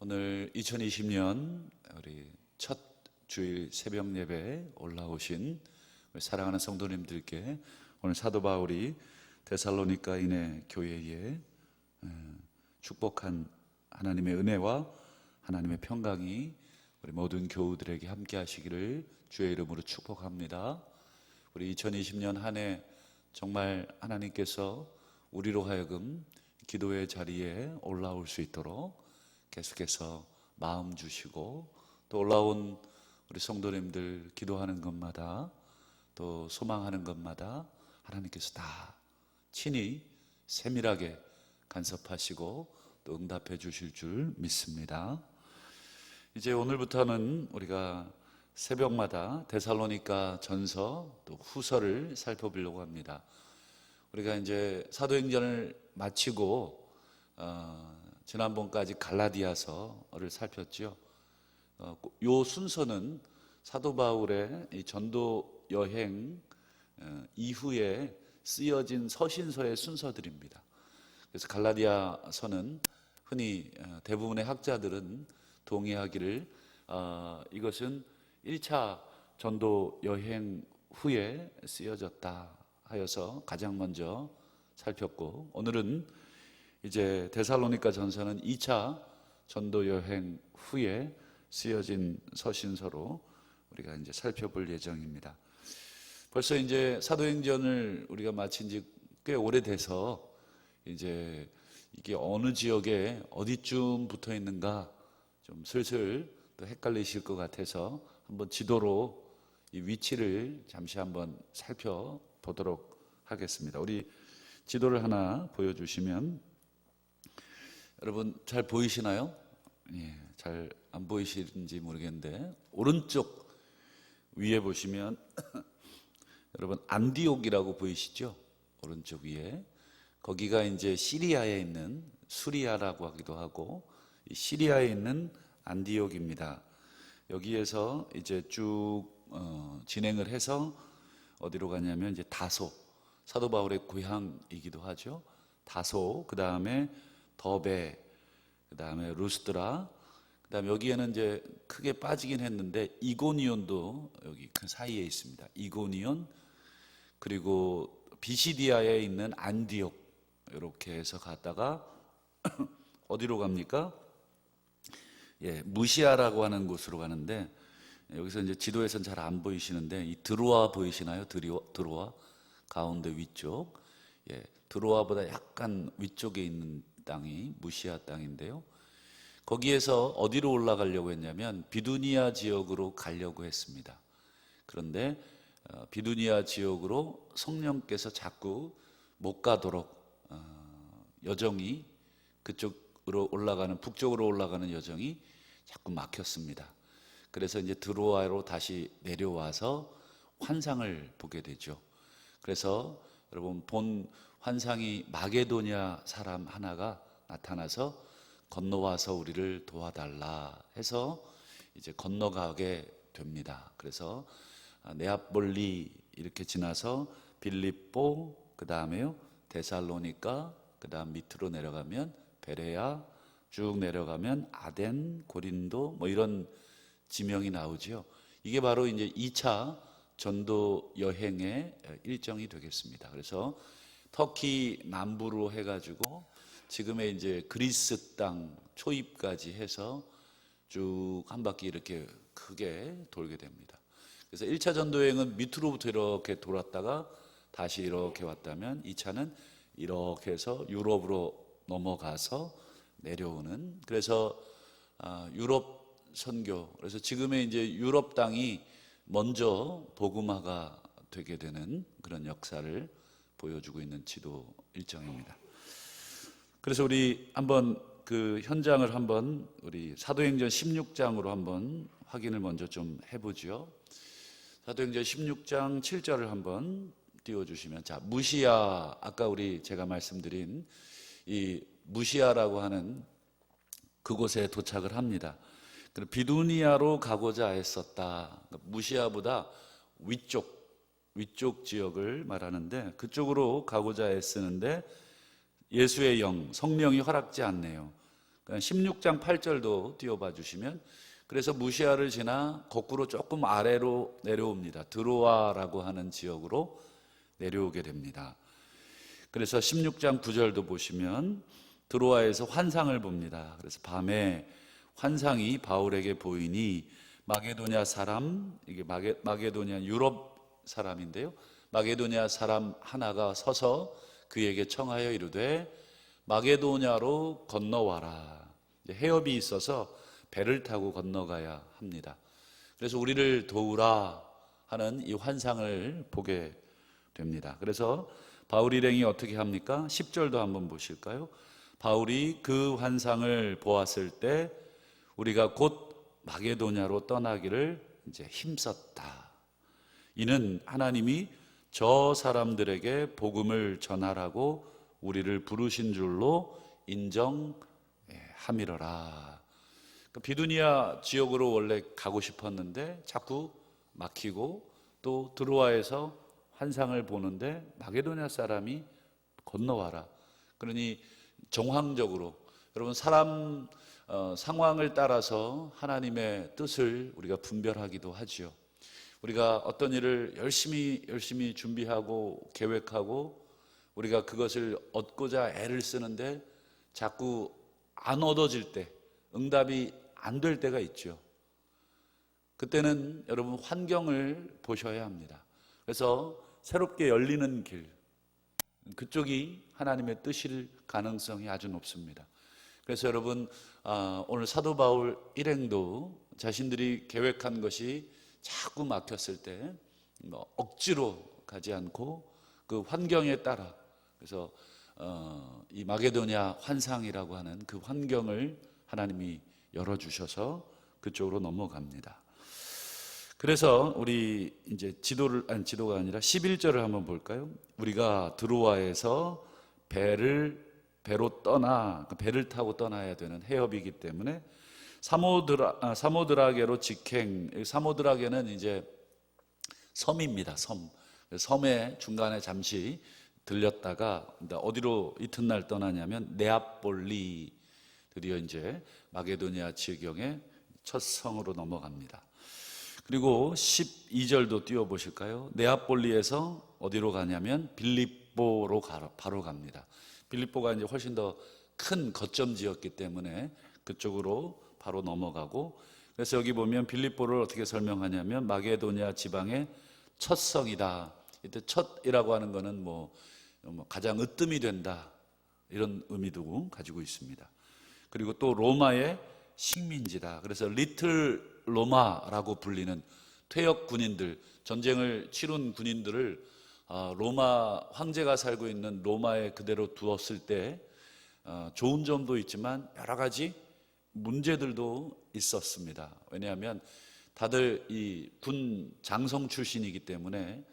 오늘 2020년 우리 첫 주일 새벽 예배에 올라오신 우리 사랑하는 성도님들께 오늘 사도 바울이 데살로니가인의 교회에 축복한 하나님의 은혜와 하나님의 평강이 우리 모든 교우들에게 함께 하시기를 주의 이름으로 축복합니다. 우리 2020년 한 해 정말 하나님께서 우리로 하여금 기도의 자리에 올라올 수 있도록 계속해서 마음 주시고, 또 올라온 우리 성도님들 기도하는 것마다 또 소망하는 것마다 하나님께서 다 친히 세밀하게 간섭하시고 또 응답해 주실 줄 믿습니다. 이제 오늘부터는 우리가 새벽마다 데살로니가 전서 또 후서를 살펴보려고 합니다. 우리가 이제 사도행전을 마치고 지난번까지 갈라디아서를 살폈죠. 요 순서는 사도 바울의 이 전도 여행 이후에 쓰여진 서신서의 순서들입니다. 그래서 갈라디아서는 흔히 대부분의 학자들은 동의하기를 이것은 1차 전도 여행 후에 쓰여졌다 하여서 가장 먼저 살폈고, 오늘은 이제 데살로니가 전서는 2차 전도 여행 후에 쓰여진 서신서로 우리가 이제 살펴볼 예정입니다. 벌써 이제 사도행전을 우리가 마친 지 꽤 오래돼서 이제 이게 어느 지역에 어디쯤 붙어 있는가 좀 슬슬 또 헷갈리실 것 같아서 한번 지도로 이 위치를 잠시 한번 살펴보도록 하겠습니다. 우리 지도를 하나 보여주시면, 여러분 잘 보이시나요? 예, 잘 안 보이시는지 모르겠는데 오른쪽 위에 보시면 여러분 안디옥이라고 보이시죠? 오른쪽 위에 거기가 이제 시리아에 있는 수리아라고 하기도 하고 이 시리아에 있는 안디옥입니다. 여기에서 이제 쭉 진행을 해서 어디로 가냐면 이제 다소, 사도 바울의 고향이기도 하죠. 다소, 그 다음에 더베, 그 다음에 루스드라, 그 다음에 여기에는 이제 크게 빠지긴 했는데 이고니온도 여기 그 사이에 있습니다. 이고니온, 그리고 비시디아에 있는 안디옥, 이렇게 해서 갔다가 어디로 갑니까? 예, 무시아라고 하는 곳으로 가는데, 여기서 이제 지도에서는 잘 안 보이시는데 이 드로아 보이시나요? 드로아 가운데 위쪽, 예, 드로아보다 약간 위쪽에 있는 땅이 무시아 땅인데요. 거기에서 어디로 올라가려고 했냐면 비두니아 지역으로 가려고 했습니다. 그런데 비두니아 지역으로 성령께서 자꾸 못 가도록 여정이, 그쪽으로 올라가는, 북쪽으로 올라가는 여정이 자꾸 막혔습니다. 그래서 이제 드로아로 다시 내려와서 환상을 보게 되죠. 그래서 여러분 본 환상이 마게도냐 사람 하나가 나타나서 건너와서 우리를 도와달라 해서 이제 건너가게 됩니다. 그래서 네아폴리 이렇게 지나서 빌립보, 그 다음에요 데살로니가, 그 다음 밑으로 내려가면 베레아, 쭉 내려가면 아덴, 고린도, 뭐 이런 지명이 나오죠. 이게 바로 이제 2차 전도 여행의 일정이 되겠습니다. 그래서 터키 남부로 해가지고 지금의 이제 그리스 땅 초입까지 해서 쭉 한 바퀴 이렇게 크게 돌게 됩니다. 그래서 1차 전도 여행은 밑으로부터 이렇게 돌았다가 다시 이렇게 왔다면 2차는 이렇게 해서 유럽으로 넘어가서 내려오는, 그래서 유럽 선교, 그래서 지금의 이제 유럽 땅이 먼저 복음화가 되게 되는 그런 역사를 보여주고 있는 지도 일정입니다. 그래서 우리 한번 그 현장을 한번 우리 사도행전 16장으로 한번 확인을 먼저 좀 해보죠. 사도행전 16장 7절을 한번 띄워주시면, 자, 무시아, 아까 제가 말씀드린 이 무시아라고 하는 그곳에 도착을 합니다. 비두니아로 가고자 했었다. 무시아보다 위쪽 지역을 말하는데 그쪽으로 가고자 했었는데 예수의 영, 성령이 허락지 않네요. 16장 8절도 띄워봐 주시면, 그래서 무시아를 지나 거꾸로 조금 아래로 내려옵니다. 드로아라고 하는 지역으로 내려오게 됩니다. 그래서 16장 9절도 보시면 드로아에서 환상을 봅니다. 그래서 밤에 환상이 바울에게 보이니 마게도냐 사람, 이게 마게도냐 유럽 사람인데요, 마게도냐 사람 하나가 서서 그에게 청하여 이르되 마게도냐로 건너와라. 해협이 있어서 배를 타고 건너가야 합니다. 그래서 우리를 도우라 하는 이 환상을 보게 됩니다. 그래서 바울 일행이 어떻게 합니까? 10절도 한번 보실까요? 바울이 그 환상을 보았을 때 우리가 곧 마게도냐로 떠나기를 이제 힘썼다. 이는 하나님이 저 사람들에게 복음을 전하라고 우리를 부르신 줄로 인정함이러라. 비두니아 지역으로 원래 가고 싶었는데 자꾸 막히고, 또 드로아에서 환상을 보는데 마게도냐 사람이 건너와라. 그러니 정황적으로 여러분, 사람 상황을 따라서 하나님의 뜻을 우리가 분별하기도 하지요. 우리가 어떤 일을 열심히 준비하고 계획하고 우리가 그것을 얻고자 애를 쓰는데 자꾸 안 얻어질 때, 응답이 안 될 때가 있죠. 그때는 여러분 환경을 보셔야 합니다. 그래서 새롭게 열리는 길, 그쪽이 하나님의 뜻일 가능성이 아주 높습니다. 그래서 여러분, 오늘 사도 바울 일행도 자신들이 계획한 것이 자꾸 막혔을 때 억지로 가지 않고 그 환경에 따라, 그래서 이 마게도냐 환상이라고 하는 그 환경을 하나님이 열어주셔서 그쪽으로 넘어갑니다. 그래서 우리 이제 지도가 아니라 11절을 한번 볼까요? 우리가 드로아에서 배로 떠나, 배를 타고 떠나야 되는 해협이기 때문에 사모드라게로 직행, 사모드라게는 이제 섬입니다. 섬의 중간에 잠시 들렸다가 어디로 이튿날 떠나냐면 네아폴리, 드디어 이제 마게도니아 지경의 첫 성으로 넘어갑니다. 그리고 12절도 띄워보실까요? 네아폴리에서 어디로 가냐면 빌립보로 바로 갑니다. 빌립보가 이제 훨씬 더 큰 거점지였기 때문에 그쪽으로 바로 넘어가고, 그래서 여기 보면 빌립보를 어떻게 설명하냐면 마게도니아 지방의 첫 성이다. 이때 첫이라고 하는 것은 뭐 가장 으뜸이 된다, 이런 의미도 가지고 있습니다. 그리고 또 로마의 식민지다. 그래서 리틀 로마라고 불리는 퇴역 군인들, 전쟁을 치룬 군인들을 로마 황제가 살고 있는 로마에 그대로 두었을 때 좋은 점도 있지만 여러 가지 문제들도 있었습니다. 왜냐하면 다들 이 군 장성 출신이기 때문에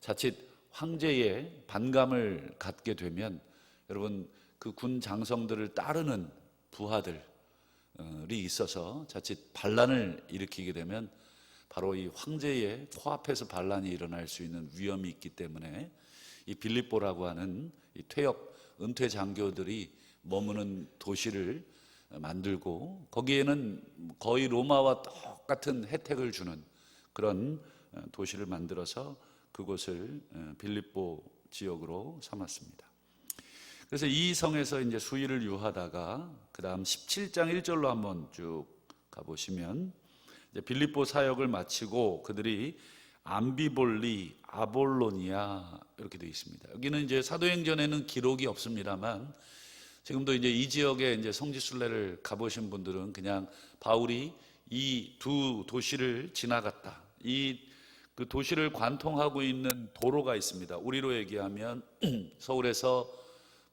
자칫 황제의 반감을 갖게 되면 여러분, 그 군 장성들을 따르는 부하들이 있어서 자칫 반란을 일으키게 되면 바로 이 황제의 코앞에서 반란이 일어날 수 있는 위험이 있기 때문에 이 빌립보라고 하는 이 퇴역 은퇴 장교들이 머무는 도시를 만들고, 거기에는 거의 로마와 똑같은 혜택을 주는 그런 도시를 만들어서 그곳을 빌립보 지역으로 삼았습니다. 그래서 이 성에서 이제 수일을 유하다가 그 다음 17장 1절로 한번 쭉 가보시면, 이제 빌립보 사역을 마치고 그들이 암비볼리, 아볼로니아 이렇게 되어 있습니다. 여기는 이제 사도행전에는 기록이 없습니다만 지금도 이제 이 지역에 이제 성지순례를 가보신 분들은 그냥 바울이 이 두 도시를 지나갔다, 그 도시를 관통하고 있는 도로가 있습니다. 우리로 얘기하면 서울에서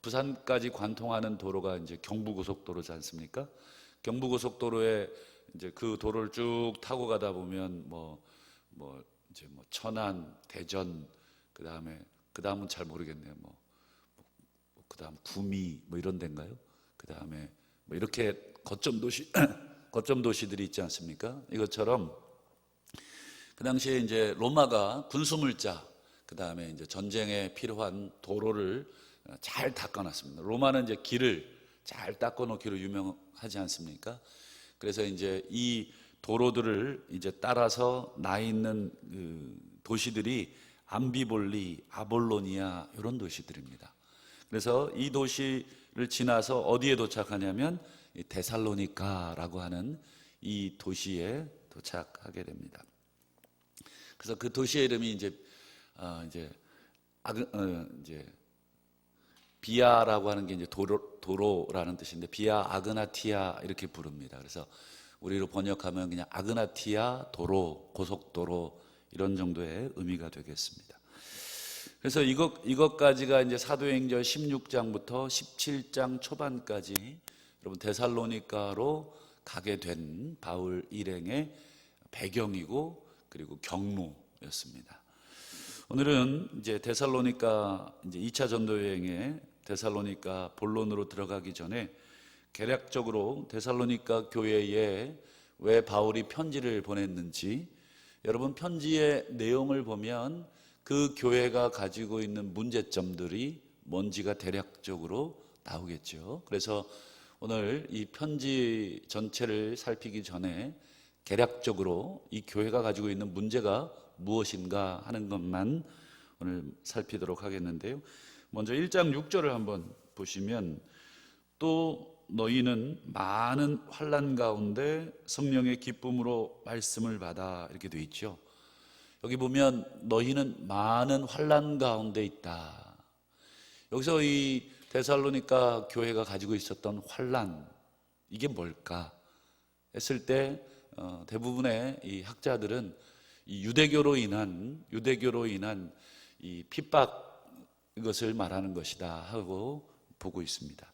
부산까지 관통하는 도로가 이제 경부고속도로지 않습니까? 경부고속도로에 이제 그 도로를 쭉 타고 가다 보면 이제 천안, 대전, 그다음은 잘 모르겠네요. 그다음 구미 이런 데인가요? 그다음에 이렇게 거점 도시들이 있지 않습니까? 이것처럼 그 당시에 이제 로마가 군수물자, 그다음에 이제 전쟁에 필요한 도로를 잘 닦아놨습니다. 로마는 이제 길을 잘 닦아 놓기로 유명하지 않습니까? 그래서 이제 이 도로들을 이제 따라서 나 있는 그 도시들이 암비볼리, 아볼로니아 이런 도시들입니다. 그래서 이 도시를 지나서 어디에 도착하냐면 이 데살로니가라고 하는 이 도시에 도착하게 됩니다. 그래서 그 도시의 이름이 이제 비아라고 하는 게 이제 도로라는 뜻인데 비아 아그나티아 이렇게 부릅니다. 그래서 우리로 번역하면 그냥 아그나티아 도로, 고속도로 이런 정도의 의미가 되겠습니다. 그래서 이것까지가 이제 사도행전 16장부터 17장 초반까지 여러분 데살로니가로 가게 된 바울 일행의 배경이고 그리고 경로였습니다. 오늘은 이제 데살로니가 이제 2차 전도 여행에 데살로니가 본론으로 들어가기 전에 개략적으로 데살로니가 교회에 왜 바울이 편지를 보냈는지, 여러분 편지의 내용을 보면 그 교회가 가지고 있는 문제점들이 뭔지가 대략적으로 나오겠죠. 그래서 오늘 이 편지 전체를 살피기 전에 개략적으로 이 교회가 가지고 있는 문제가 무엇인가 하는 것만 오늘 살피도록 하겠는데요. 먼저 1장 6절을 한번 보시면 또 너희는 많은 환난 가운데 성령의 기쁨으로 말씀을 받아 이렇게 돼 있죠. 여기 보면 너희는 많은 환난 가운데 있다. 여기서 이 데살로니가 교회가 가지고 있었던 환난, 이게 뭘까 했을 때 대부분의 이 학자들은 이 유대교로 인한 이 핍박, 이것을 말하는 것이다 하고 보고 있습니다.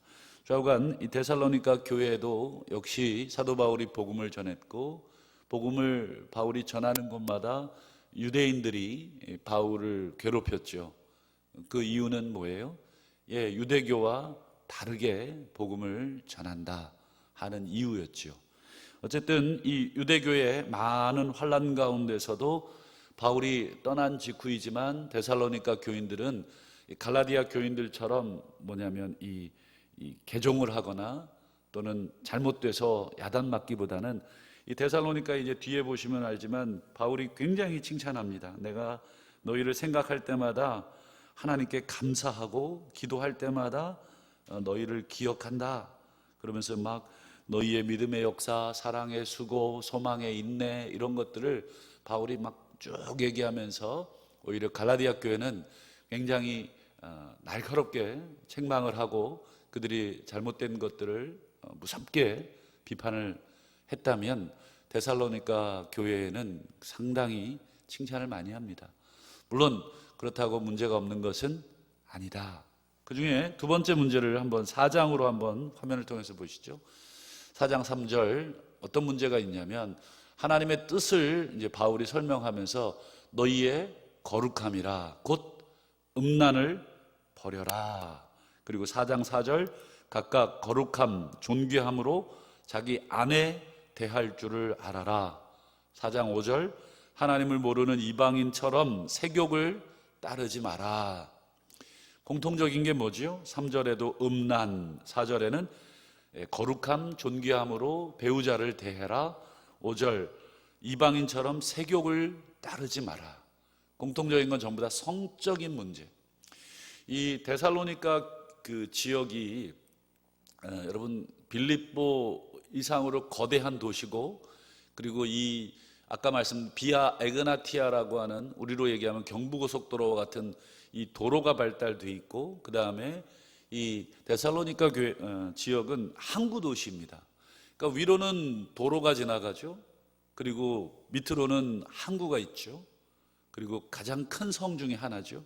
좌우간 이 데살로니가 교회도 역시 사도 바울이 복음을 전했고, 복음을 바울이 전하는 곳마다 유대인들이 바울을 괴롭혔죠. 그 이유는 뭐예요? 유대교와 다르게 복음을 전한다 하는 이유였죠. 어쨌든 이 유대교의 많은 환난 가운데서도 바울이 떠난 직후이지만 데살로니가 교인들은 갈라디아 교인들처럼 이 개종을 하거나 또는 잘못돼서 야단맞기보다는 이 데살로니가 이제 뒤에 보시면 알지만 바울이 굉장히 칭찬합니다. 내가 너희를 생각할 때마다 하나님께 감사하고 기도할 때마다 너희를 기억한다. 그러면서 막 너희의 믿음의 역사, 사랑의 수고, 소망의 인내 이런 것들을 바울이 막 쭉 얘기하면서 오히려 갈라디아 교회는 굉장히 날카롭게 책망을 하고 그들이 잘못된 것들을 무섭게 비판을 했다면 데살로니가 교회는 상당히 칭찬을 많이 합니다. 물론 그렇다고 문제가 없는 것은 아니다. 그 중에 두 번째 문제를 한번 4장으로 한번 화면을 통해서 보시죠. 4장 3절 어떤 문제가 있냐면 하나님의 뜻을 이제 바울이 설명하면서 너희의 거룩함이라 곧 음란을 버려라. 그리고 4장 4절 각각 거룩함, 존귀함으로 자기 아내 대할 줄을 알아라. 4장 5절 하나님을 모르는 이방인처럼 세욕을 따르지 마라. 공통적인 게 뭐지요? 3절에도 음란, 4절에는 거룩함, 존귀함으로 배우자를 대해라. 5절 이방인처럼 세욕을 따르지 마라. 공통적인 건 전부 다 성적인 문제. 이 데살로니가 그 지역이 여러분 빌립보 이상으로 거대한 도시고, 그리고 이 아까 말씀 비아 에그나티아라고 하는 우리로 얘기하면 경부고속도로와 같은 이 도로가 발달돼 있고, 그 다음에 이 데살로니가 지역은 항구 도시입니다. 그러니까 위로는 도로가 지나가죠. 그리고 밑으로는 항구가 있죠. 그리고 가장 큰 성 중에 하나죠.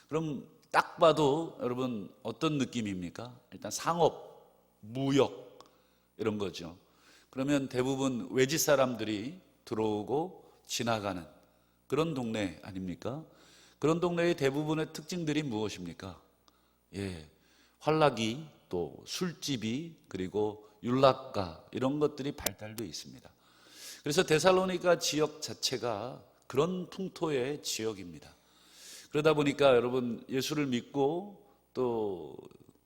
그럼 딱 봐도 여러분 어떤 느낌입니까? 일단 상업, 무역 이런 거죠. 그러면 대부분 외지 사람들이 들어오고 지나가는 그런 동네 아닙니까? 그런 동네의 대부분의 특징들이 무엇입니까? 환락이, 또 술집이, 그리고 율락가 이런 것들이 발달되어 있습니다. 그래서 데살로니가 지역 자체가 그런 풍토의 지역입니다. 그러다 보니까 여러분 예수를 믿고 또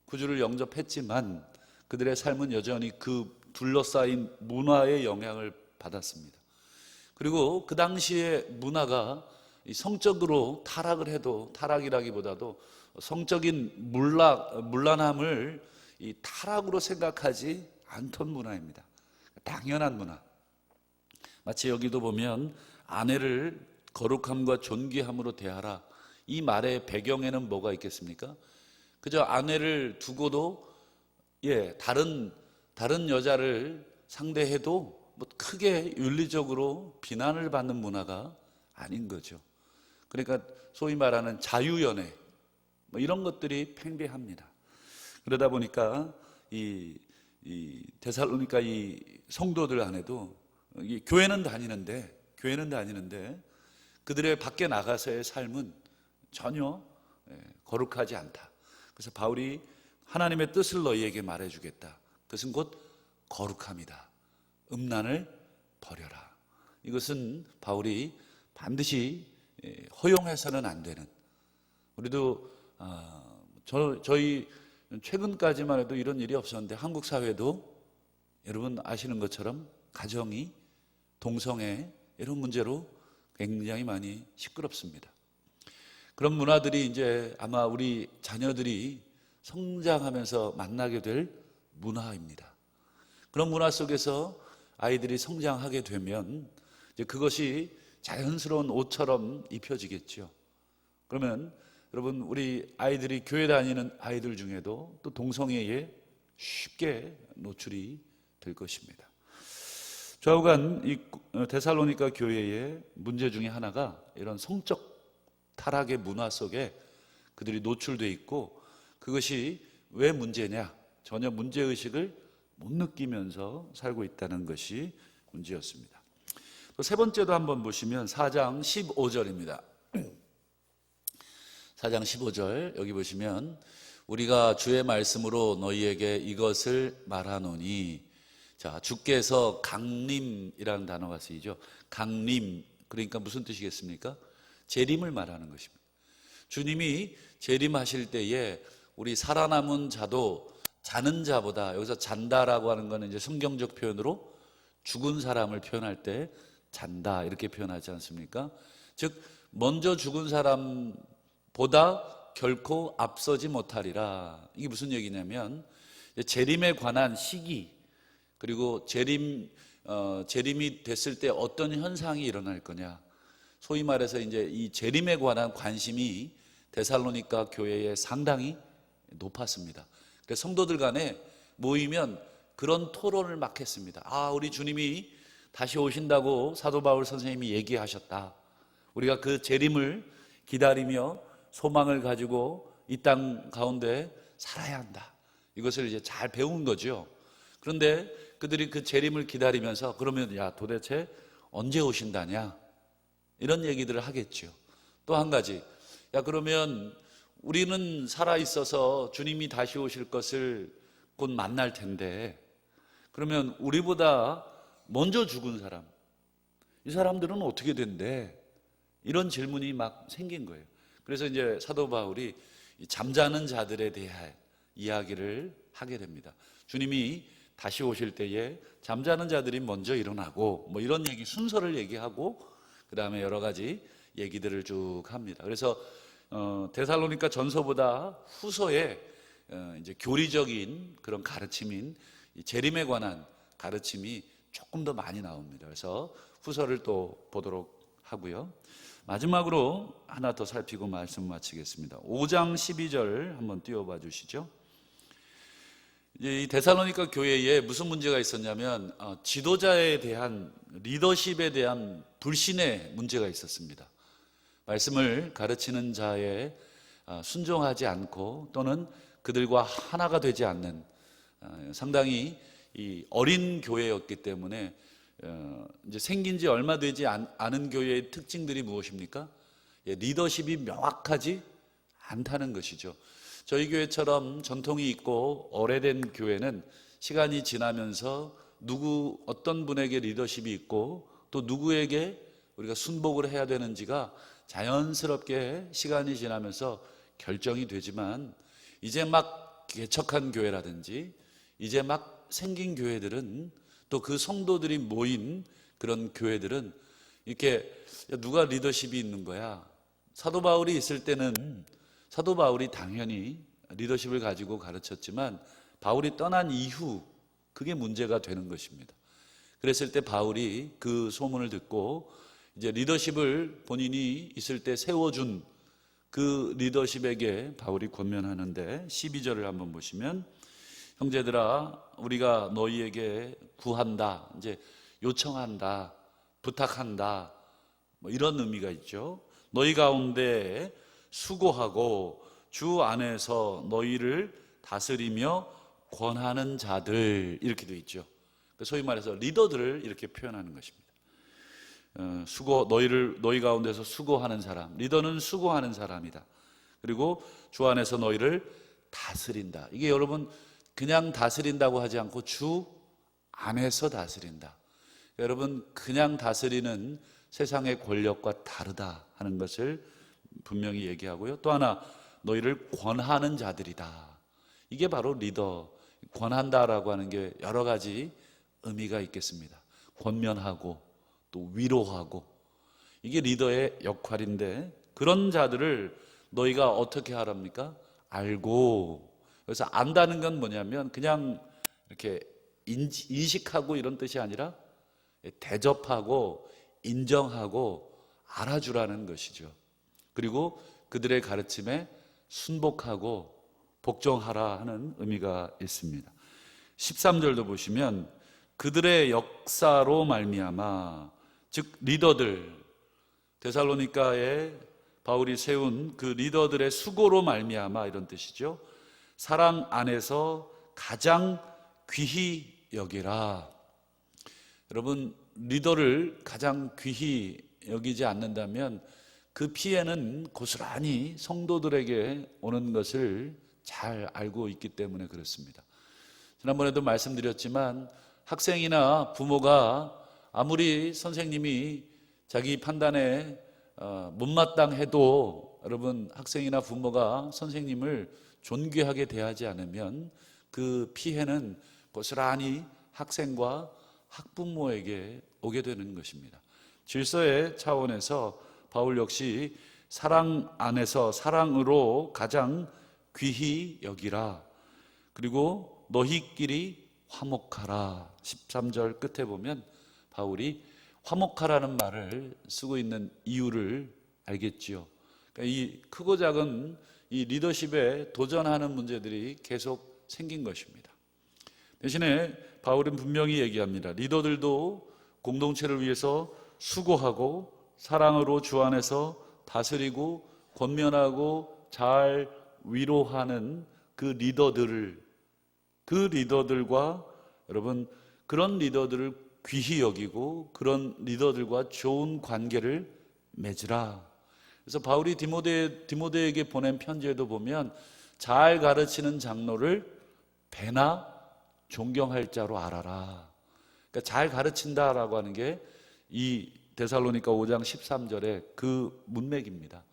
구주를 영접했지만 그들의 삶은 여전히 그 둘러싸인 문화의 영향을 받았습니다. 그리고 그 당시의 문화가 성적으로 타락을 해도, 타락이라기보다도 성적인 문란함을 이 타락으로 생각하지 않던 문화입니다. 당연한 문화. 마치 여기도 보면 아내를 거룩함과 존귀함으로 대하라, 이 말의 배경에는 뭐가 있겠습니까? 그저 아내를 두고도 다른 여자를 상대해도 뭐 크게 윤리적으로 비난을 받는 문화가 아닌 거죠. 그러니까 소위 말하는 자유연애, 뭐 이런 것들이 팽배합니다. 그러다 보니까 이 데살로니가 이 성도들 안에도 이 교회는 다니는데 그들의 밖에 나가서의 삶은 전혀 거룩하지 않다. 그래서 바울이 하나님의 뜻을 너희에게 말해주겠다. 그것은 곧 거룩함이다. 음란을 버려라. 이것은 바울이 반드시 허용해서는 안 되는, 우리도 저희 최근까지만 해도 이런 일이 없었는데 한국 사회도 여러분 아시는 것처럼 가정이 동성애 이런 문제로 굉장히 많이 시끄럽습니다. 그런 문화들이 이제 아마 우리 자녀들이 성장하면서 만나게 될 문화입니다. 그런 문화 속에서 아이들이 성장하게 되면 이제 그것이 자연스러운 옷처럼 입혀지겠죠. 그러면 여러분, 우리 아이들이 교회 다니는 아이들 중에도 또 동성애에 쉽게 노출이 될 것입니다. 좌우간 이 데살로니가 교회의 문제 중에 하나가 이런 성적 타락의 문화 속에 그들이 노출되어 있고, 그것이 왜 문제냐? 전혀 문제의식을 못 느끼면서 살고 있다는 것이 문제였습니다. 또 세 번째도 한번 보시면 4장 15절입니다. 4장 15절 여기 보시면 우리가 주의 말씀으로 너희에게 이것을 말하노니, 자, 주께서 강림이라는 단어가 쓰이죠. 강림, 그러니까 무슨 뜻이겠습니까? 재림을 말하는 것입니다. 주님이 재림하실 때에 우리 살아남은 자도 자는 자보다, 여기서 잔다라고 하는 것은 이제 성경적 표현으로 죽은 사람을 표현할 때 잔다 이렇게 표현하지 않습니까? 즉 먼저 죽은 사람보다 결코 앞서지 못하리라. 이게 무슨 얘기냐면 재림에 관한 시기, 그리고 재림이 됐을 때 어떤 현상이 일어날 거냐, 소위 말해서 이제 이 재림에 관한 관심이 데살로니가 교회에 상당히 높았습니다. 그래서 성도들 간에 모이면 그런 토론을 막 했습니다. 우리 주님이 다시 오신다고 사도 바울 선생님이 얘기하셨다. 우리가 그 재림을 기다리며 소망을 가지고 이 땅 가운데 살아야 한다. 이것을 이제 잘 배운 거죠. 그런데 그들이 그 재림을 기다리면서 그러면 도대체 언제 오신다냐, 이런 얘기들을 하겠죠. 또 한 가지, 그러면 우리는 살아있어서 주님이 다시 오실 것을 곧 만날 텐데, 그러면 우리보다 먼저 죽은 사람, 이 사람들은 어떻게 된대? 이런 질문이 막 생긴 거예요. 그래서 이제 사도 바울이 잠자는 자들에 대한 이야기를 하게 됩니다. 주님이 다시 오실 때에 잠자는 자들이 먼저 일어나고, 뭐 이런 얘기, 순서를 얘기하고, 그 다음에 여러 가지 얘기들을 쭉 합니다. 그래서 데살로니가 전서보다 후서에 이제 교리적인 그런 가르침인 재림에 관한 가르침이 조금 더 많이 나옵니다. 그래서 후서를 또 보도록 하고요. 마지막으로 하나 더 살피고 말씀 마치겠습니다. 5장 12절 한번 띄워봐 주시죠. 이 데살로니가 교회에 무슨 문제가 있었냐면 지도자에 대한, 리더십에 대한 불신의 문제가 있었습니다. 말씀을 가르치는 자에 순종하지 않고 또는 그들과 하나가 되지 않는 상당히 이 어린 교회였기 때문에 이제 생긴 지 얼마 되지 않은 교회의 특징들이 무엇입니까? 리더십이 명확하지 않다는 것이죠. 저희 교회처럼 전통이 있고 오래된 교회는 시간이 지나면서 어떤 분에게 리더십이 있고 또 누구에게 우리가 순복을 해야 되는지가 자연스럽게 시간이 지나면서 결정이 되지만, 이제 막 개척한 교회라든지 이제 막 생긴 교회들은, 또 그 성도들이 모인 그런 교회들은 이렇게 누가 리더십이 있는 거야. 사도 바울이 있을 때는 사도 바울이 당연히 리더십을 가지고 가르쳤지만 바울이 떠난 이후 그게 문제가 되는 것입니다. 그랬을 때 바울이 그 소문을 듣고 이제 리더십을 본인이 있을 때 세워준 그 리더십에게 바울이 권면하는데, 12절을 한번 보시면, 형제들아 우리가 너희에게 구한다, 이제 요청한다, 부탁한다, 뭐 이런 의미가 있죠. 너희 가운데 수고하고 주 안에서 너희를 다스리며 권하는 자들, 이렇게 되어 있죠. 소위 말해서 리더들을 이렇게 표현하는 것입니다. 너희 가운데서 수고하는 사람, 리더는 수고하는 사람이다. 그리고 주 안에서 너희를 다스린다. 이게 여러분 그냥 다스린다고 하지 않고 주 안에서 다스린다. 여러분 그냥 다스리는 세상의 권력과 다르다 하는 것을 분명히 얘기하고요. 또 하나, 너희를 권하는 자들이다. 이게 바로 리더, 권한다라고 하는 게 여러 가지 의미가 있겠습니다. 권면하고 또 위로하고, 이게 리더의 역할인데, 그런 자들을 너희가 어떻게 하랍니까? 알고. 그래서 안다는 건 뭐냐면 그냥 이렇게 인식하고 이런 뜻이 아니라 대접하고 인정하고 알아주라는 것이죠. 그리고 그들의 가르침에 순복하고 복종하라 하는 의미가 있습니다. 13절도 보시면 그들의 역사로 말미암아, 즉 리더들, 데살로니가에 바울이 세운 그 리더들의 수고로 말미암아, 이런 뜻이죠. 사랑 안에서 가장 귀히 여기라. 여러분, 리더를 가장 귀히 여기지 않는다면 그 피해는 고스란히 성도들에게 오는 것을 잘 알고 있기 때문에 그렇습니다. 지난번에도 말씀드렸지만 학생이나 부모가 아무리 선생님이 자기 판단에 못마땅해도, 여러분 학생이나 부모가 선생님을 존귀하게 대하지 않으면 그 피해는 고스란히 학생과 학부모에게 오게 되는 것입니다. 질서의 차원에서 바울 역시 사랑 안에서 사랑으로 가장 귀히 여기라. 그리고 너희끼리 화목하라. 13절 끝에 보면 바울이 화목하라는 말을 쓰고 있는 이유를 알겠지요. 그러니까 이 크고 작은 이 리더십에 도전하는 문제들이 계속 생긴 것입니다. 대신에 바울은 분명히 얘기합니다. 리더들도 공동체를 위해서 수고하고 사랑으로 주 안에서 다스리고 권면하고 잘 위로하는 그 리더들과 여러분 그런 리더들을 귀히 여기고 그런 리더들과 좋은 관계를 맺으라. 그래서 바울이 디모데에게 보낸 편지에도 보면 잘 가르치는 장로를 배나 존경할 자로 알아라. 그러니까 잘 가르친다라고 하는 게 이 데살로니가 5장 13절의 그 문맥입니다.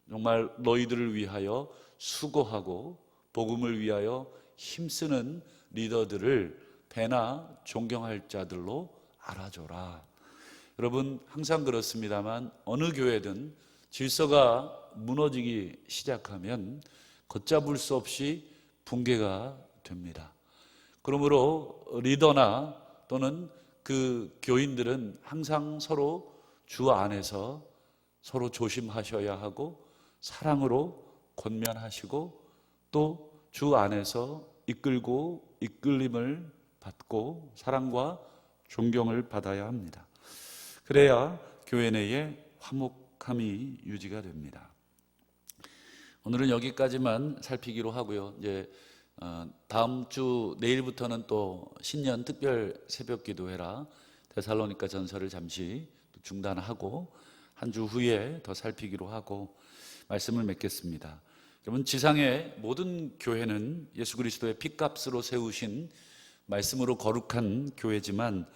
정말 너희들을 위하여 수고하고 복음을 위하여 힘쓰는 리더들을 배나 존경할 자들로 알아줘라. 여러분 항상 그렇습니다만 어느 교회든 질서가 무너지기 시작하면 걷잡을 수 없이 붕괴가 됩니다. 그러므로 리더나 또는 그 교인들은 항상 서로 주 안에서 서로 조심하셔야 하고 사랑으로 권면하시고 또 주 안에서 이끌고 이끌림을 받고 사랑과 존경을 받아야 합니다. 그래야 교회 내에 화목함이 유지가 됩니다. 오늘은 여기까지만 살피기로 하고요. 이제 다음 주 내일부터는 또 신년 특별 새벽 기도회라 데살로니가 전서를 잠시 중단하고 한 주 후에 더 살피기로 하고 말씀을 맺겠습니다. 여러분 지상의 모든 교회는 예수 그리스도의 핏값으로 세우신 말씀으로 거룩한 교회지만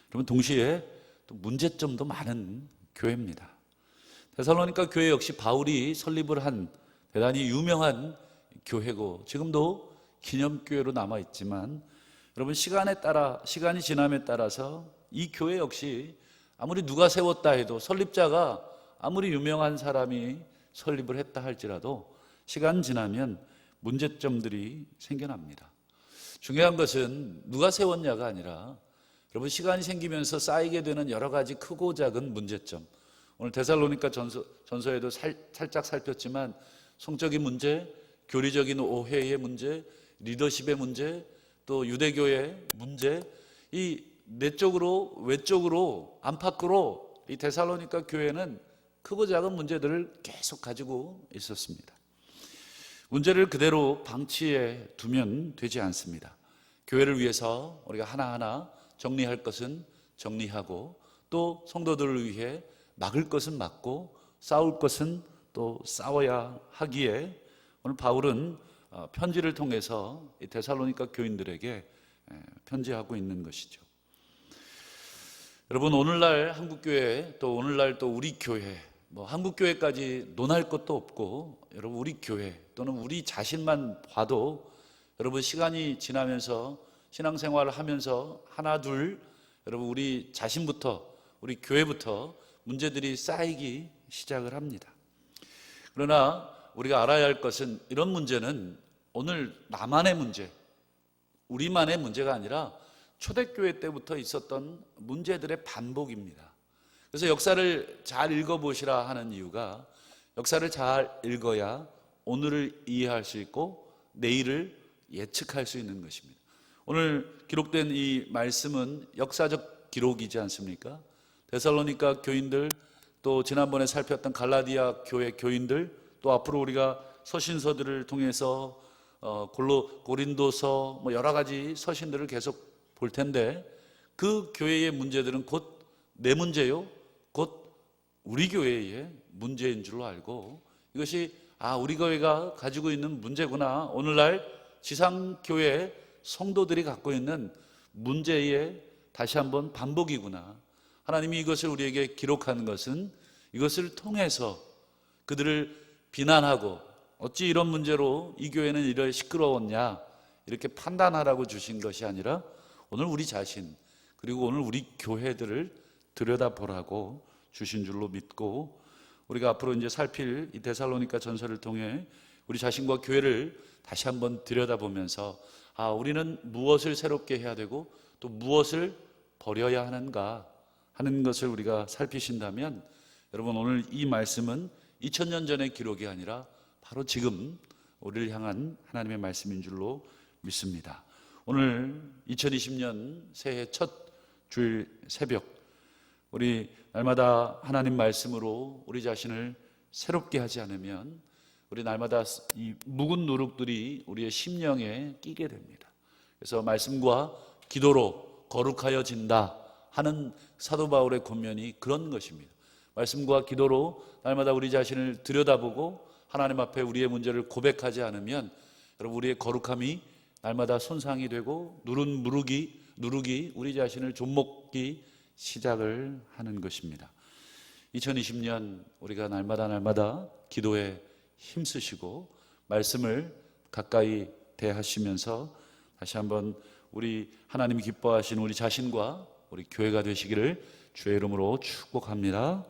여러분 동시에 또 문제점도 많은 교회입니다. 데살로니가 교회 역시 바울이 설립을 한 대단히 유명한 교회고 지금도 기념교회로 남아있지만 여러분, 시간이 지남에 따라서 이 교회 역시 아무리 누가 세웠다 해도, 설립자가 아무리 유명한 사람이 설립을 했다 할지라도 시간 지나면 문제점들이 생겨납니다. 중요한 것은 누가 세웠냐가 아니라, 여러분, 시간이 생기면서 쌓이게 되는 여러 가지 크고 작은 문제점, 오늘 데살로니가 전서에도 살짝 살폈지만 성적인 문제, 교리적인 오해의 문제, 리더십의 문제, 또 유대교의 문제, 이 내적으로 외적으로 안팎으로 이 데살로니가 교회는 크고 작은 문제들을 계속 가지고 있었습니다. 문제를 그대로 방치해 두면 되지 않습니다. 교회를 위해서 우리가 하나하나 정리할 것은 정리하고, 또 성도들을 위해 막을 것은 막고, 싸울 것은 또 싸워야 하기에 오늘 바울은 편지를 통해서 이 데살로니가 교인들에게 편지하고 있는 것이죠. 여러분, 오늘날 한국교회, 또 오늘날 또 우리 교회, 한국교회까지 논할 것도 없고, 여러분, 우리 교회 또는 우리 자신만 봐도 여러분, 시간이 지나면서 신앙생활을 하면서 하나 둘, 여러분, 우리 자신부터, 우리 교회부터 문제들이 쌓이기 시작을 합니다. 그러나 우리가 알아야 할 것은, 이런 문제는 오늘 나만의 문제, 우리만의 문제가 아니라 초대교회 때부터 있었던 문제들의 반복입니다. 그래서 역사를 잘 읽어보시라 하는 이유가, 역사를 잘 읽어야 오늘을 이해할 수 있고 내일을 예측할 수 있는 것입니다. 오늘 기록된 이 말씀은 역사적 기록이지 않습니까? 데살로니가 교인들, 또 지난번에 살폈던 갈라디아 교회 교인들, 또 앞으로 우리가 서신서들을 통해서 고린도서, 여러 가지 서신들을 계속 볼 텐데, 그 교회의 문제들은 곧 내 문제요, 곧 우리 교회의 문제인 줄로 알고, 이것이 우리 교회가 가지고 있는 문제구나, 오늘날 지상교회 성도들이 갖고 있는 문제의 다시 한번 반복이구나, 하나님이 이것을 우리에게 기록하는 것은 이것을 통해서 그들을 비난하고, 어찌 이런 문제로 이 교회는 이래 시끄러웠냐, 이렇게 판단하라고 주신 것이 아니라 오늘 우리 자신, 그리고 오늘 우리 교회들을 들여다보라고 주신 줄로 믿고, 우리가 앞으로 이제 살필 이 데살로니가 전서를 통해 우리 자신과 교회를 다시 한번 들여다보면서, 우리는 무엇을 새롭게 해야 되고 또 무엇을 버려야 하는가 하는 것을 우리가 살피신다면, 여러분, 오늘 이 말씀은 2000년 전의 기록이 아니라 바로 지금 우리를 향한 하나님의 말씀인 줄로 믿습니다. 오늘 2020년 새해 첫 주일 새벽, 우리 날마다 하나님 말씀으로 우리 자신을 새롭게 하지 않으면 우리 날마다 이 묵은 누룩들이 우리의 심령에 끼게 됩니다. 그래서 말씀과 기도로 거룩하여진다 하는 사도 바울의 권면이 그런 것입니다. 말씀과 기도로 날마다 우리 자신을 들여다보고 하나님 앞에 우리의 문제를 고백하지 않으면, 여러분, 우리의 거룩함이 날마다 손상이 되고 누룩이 우리 자신을 좀먹기 시작을 하는 것입니다. 2020년 우리가 날마다 기도에 힘쓰시고 말씀을 가까이 대하시면서 다시 한번 우리 하나님이 기뻐하시는 우리 자신과 우리 교회가 되시기를 주의 이름으로 축복합니다.